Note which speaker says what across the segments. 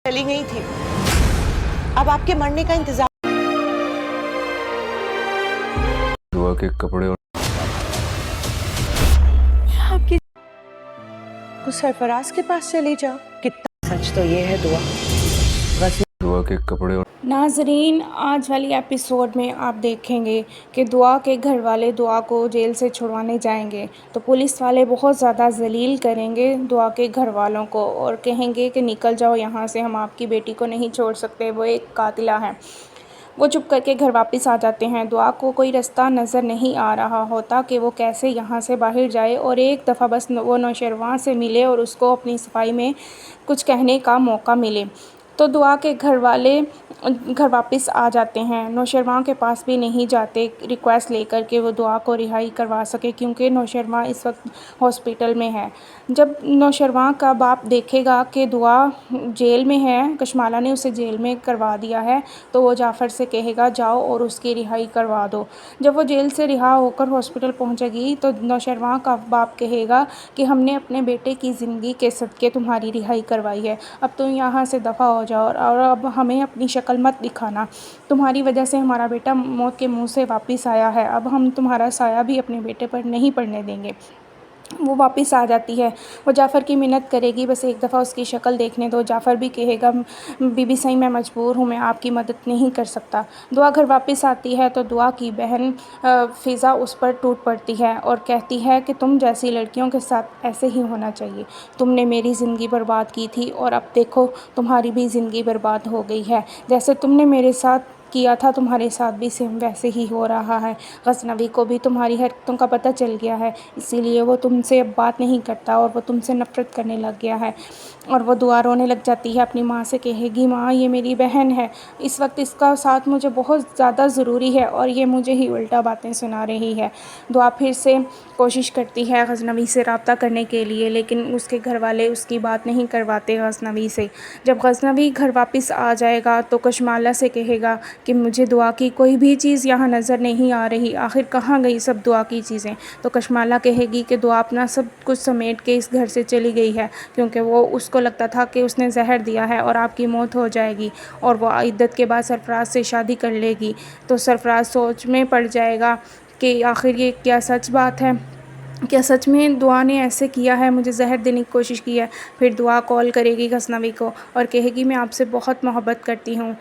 Speaker 1: चली गई थी। अब आपके मरने का इंतजार।
Speaker 2: दुआ के कपड़े और
Speaker 1: आपकी तो सरफराज के पास चली जाओ। कितना सच तो ये है दुआ।
Speaker 2: दुआ के कपड़े और
Speaker 3: नाज़रीन, आज वाली एपिसोड में आप देखेंगे कि दुआ के घर वाले दुआ को जेल से छुड़वाने जाएंगे तो पुलिस वाले बहुत ज़्यादा ज़लील करेंगे दुआ के घर वालों को और कहेंगे कि निकल जाओ यहाँ से, हम आपकी बेटी को नहीं छोड़ सकते, वो एक कातिला है। वो चुप करके घर वापस आ जाते हैं। दुआ को कोई रास्ता नज़र नहीं आ रहा होता कि वो कैसे यहाँ से बाहर जाए और एक दफ़ा बस वो नौशरवां से मिले और उसको अपनी सफाई में कुछ कहने का मौका मिले। तो दुआ के घर वाले घर वापस आ जाते हैं। नौशरवां के पास भी नहीं जाते रिक्वेस्ट लेकर के वो दुआ को रिहाई करवा सके, क्योंकि नौशरवां इस वक्त हॉस्पिटल में है। जब नौशरवां का बाप देखेगा कि दुआ जेल में है, कशमाला ने उसे जेल में करवा दिया है, तो वो जाफ़र से कहेगा जाओ और उसकी रिहाई करवा दो। जब वो जेल से रिहा होकर हॉस्पिटल पहुंचेगी तो नौशरवां का बाप कहेगा कि हमने अपने बेटे की ज़िंदगी के सदक़े तुम्हारी रिहाई करवाई है, अब तुम यहाँ से दफ़ा हो जाओ और अब हमें अपनी शक्ल मत दिखाना। तुम्हारी वजह से हमारा बेटा मौत के मुंह से वापस आया है, अब हम तुम्हारा साया भी अपने बेटे पर नहीं पड़ने देंगे। वो वापस आ जाती है। वो जाफ़र की मिन्नत करेगी, बस एक दफ़ा उसकी शक्ल देखने दो। जाफ़र भी कहेगा बीबी सही मैं मजबूर हूँ, मैं आपकी मदद नहीं कर सकता। दुआ घर वापस आती है तो दुआ की बहन फ़िज़ा उस पर टूट पड़ती है और कहती है कि तुम जैसी लड़कियों के साथ ऐसे ही होना चाहिए। तुमने मेरी ज़िंदगी बर्बाद की थी और अब देखो तुम्हारी भी ज़िंदगी बर्बाद हो गई है। जैसे तुमने मेरे साथ किया था तुम्हारे साथ भी सेम वैसे ही हो रहा है। गज़नवी को भी तुम्हारी हरकतों का पता चल गया है, इसीलिए वो तुमसे अब बात नहीं करता और वो तुमसे नफ़रत करने लग गया है। और वो दुआ रोने लग जाती है, अपनी माँ से कहेगी माँ ये मेरी बहन है, इस वक्त इसका साथ मुझे बहुत ज़्यादा ज़रूरी है और ये मुझे ही उल्टा बातें सुना रही है। दुआ फिर से कोशिश करती है गज़नवी से रब्ता करने के लिए, लेकिन उसके घर वाले उसकी बात नहीं करवाते गज़नवी से। जब गज़नवी घर वापस आ जाएगा तो कशमाला से कहेगा कि मुझे दुआ की कोई भी चीज़ यहाँ नज़र नहीं आ रही, आखिर कहाँ गई सब दुआ की चीज़ें। तो कशमाला कहेगी कि दुआ अपना सब कुछ समेट के इस घर से चली गई है, क्योंकि वो उसको लगता था कि उसने जहर दिया है और आपकी मौत हो जाएगी और वो इद्दत के बाद सरफराज से शादी कर लेगी। तो सरफराज सोच में पड़ जाएगा कि आखिर ये क्या सच बात है, क्या सच में दुआ ने ऐसे किया है, मुझे जहर देने की कोशिश की है। फिर दुआ कॉल करेगी गज़नवी को और कहेगी मैं आपसे बहुत मोहब्बत करती हूँ,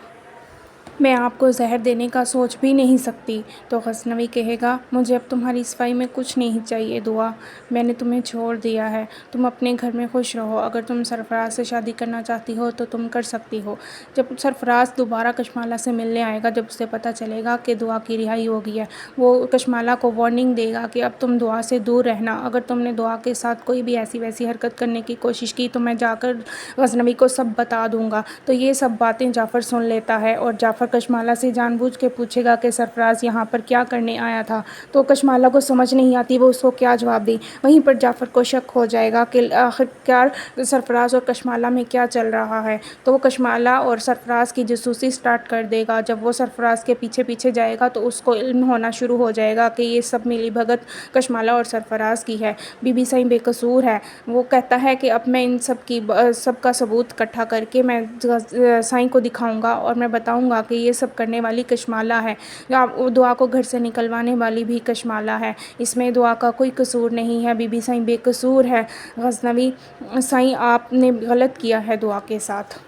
Speaker 3: मैं आपको जहर देने का सोच भी नहीं सकती। तो गज़नवी कहेगा मुझे अब तुम्हारी सफाई में कुछ नहीं चाहिए दुआ, मैंने तुम्हें छोड़ दिया है, तुम अपने घर में खुश रहो, अगर तुम सरफराज से शादी करना चाहती हो तो तुम कर सकती हो। जब सरफराज दोबारा कशमाला से मिलने आएगा, जब उसे पता चलेगा कि दुआ की रिहाई हो गई है, वो कशमाला को वार्निंग देगा कि अब तुम दुआ से दूर रहना, अगर तुमने दुआ के साथ कोई भी ऐसी वैसी हरकत करने की कोशिश की तो मैं जाकर गज़नवी को सब बता दूँगा। तो ये सब बातें जाफ़र सुन लेता है और जाफ़र कशमाला से जानबूझ के पूछेगा कि सरफराज यहाँ पर क्या करने आया था। तो कशमाला को समझ नहीं आती वो उसको क्या जवाब दे। वहीं पर जाफ़र को शक हो जाएगा कि आखिरकार सरफराज और कशमाला में क्या चल रहा है। तो वो कशमाला और सरफराज की जासूसी स्टार्ट कर देगा। जब वो सरफराज के पीछे पीछे जाएगा तो उसको इल्म होना शुरू हो जाएगा कि ये सब मिली भगत कशमाला और सरफराज की है, बीबी सही बेकसूर है। वो कहता है कि अब मैं इन सब का सबूत इकट्ठा करके मैं साईं को दिखाऊंगा और मैं बताऊंगा कि ये सब करने वाली कशमाला है, दुआ को घर से निकलवाने वाली भी कशमाला है, इसमें दुआ का कोई कसूर नहीं है, बीबी साईं बेकसूर है। गज़नवी साईं आपने गलत किया है दुआ के साथ।